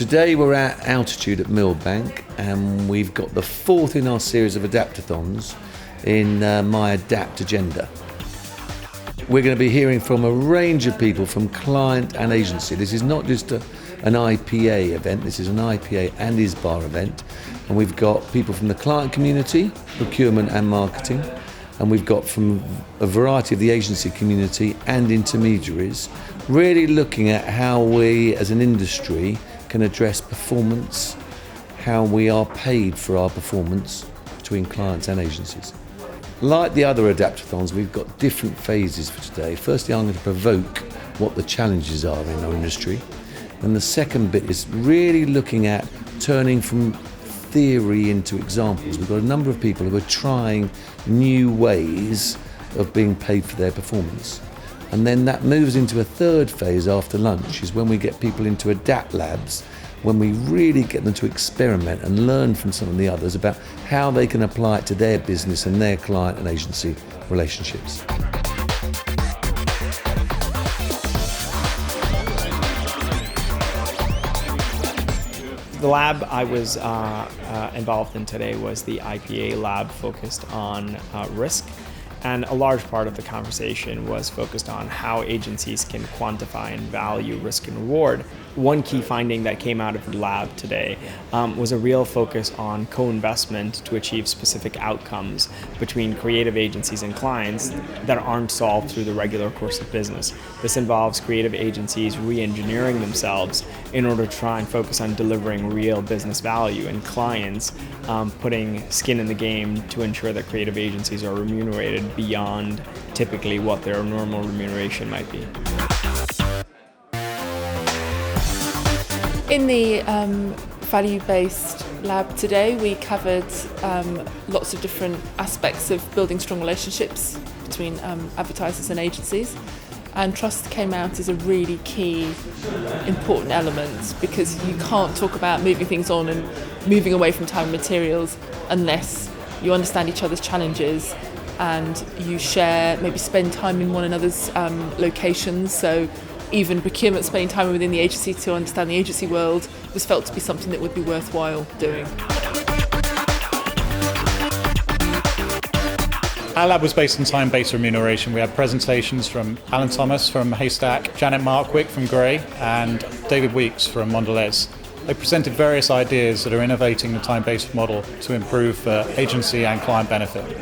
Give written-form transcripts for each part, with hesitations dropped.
Today we're at altitude at Millbank, and we've got the fourth in our series of Adaptathons in my Adapt agenda. We're going to be hearing from a range of people, from client and agency. This is not just an IPA event, this is an IPA and ISBAR event. And we've got people from the client community, procurement and marketing, and we've got from a variety of the agency community and intermediaries, really looking at how we as an industry can address performance, how we are paid for our performance between clients and agencies. Like the other Adaptathons, we've got different phases for today. Firstly, I'm going to provoke what the challenges are in our industry. And the second bit is really looking at turning from theory into examples. We've got a number of people who are trying new ways of being paid for their performance. And then that moves into a third phase after lunch, is when we get people into Adapt labs, when we really get them to experiment and learn from some of the others about how they can apply it to their business and their client and agency relationships. The lab I was involved in today was the IPA lab, focused on risk. And a large part of the conversation was focused on how agencies can quantify and value risk and reward. One key finding that came out of the lab today was a real focus on co-investment to achieve specific outcomes between creative agencies and clients that aren't solved through the regular course of business. This involves creative agencies re-engineering themselves in order to try and focus on delivering real business value, and clients putting skin in the game to ensure that creative agencies are remunerated beyond typically what their normal remuneration might be. In the value-based lab today, we covered lots of different aspects of building strong relationships between advertisers and agencies. And trust came out as a really key, important element, because you can't talk about moving things on and moving away from time and materials unless you understand each other's challenges and you share, maybe spend time in one another's locations. So even procurement, spending time within the agency to understand the agency world, was felt to be something that would be worthwhile doing. Our lab was based on time-based remuneration. We had presentations from Alan Thomas from Haystack, Janet Markwick from Grey, and David Weeks from Mondelez. They presented various ideas that are innovating the time-based model to improve agency and client benefit.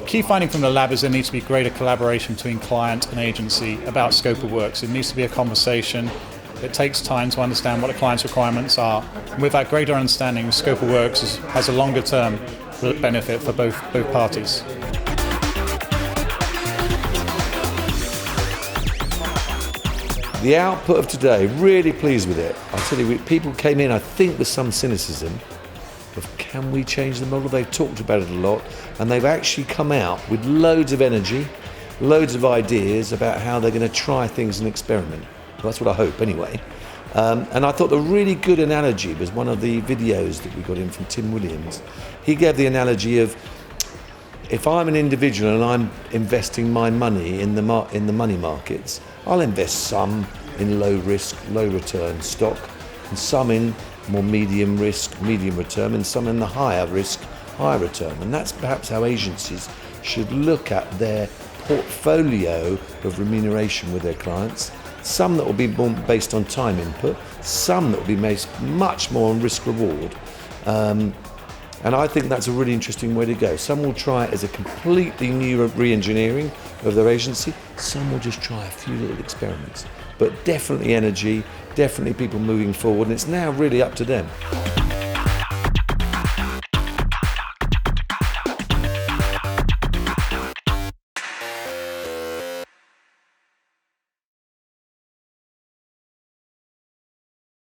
Key finding from the lab is there needs to be greater collaboration between client and agency about scope of works. It needs to be a conversation. It takes time to understand what a client's requirements are. And with that greater understanding, scope of works has a longer term benefit for both parties. The output of today, really pleased with it. I'll tell you, people came in, I think, with some cynicism of can we change the model? They've talked about it a lot, and they've actually come out with loads of energy, loads of ideas about how they're going to try things and experiment. Well, that's what I hope anyway. And I thought the really good analogy was one of the videos that we got in from Tim Williams. He gave the analogy of, if I'm an individual and I'm investing my money in the money markets, I'll invest some in low risk, low return stock, and some in more medium risk, medium return, and some in the higher risk, higher return. And that's perhaps how agencies should look at their portfolio of remuneration with their clients. Some that will be more based on time input, some that will be based much more on risk reward. And I think that's a really interesting way to go. Some will try it as a completely new re-engineering of their agency. Some will just try a few little experiments. But definitely energy, definitely people moving forward, and it's now really up to them.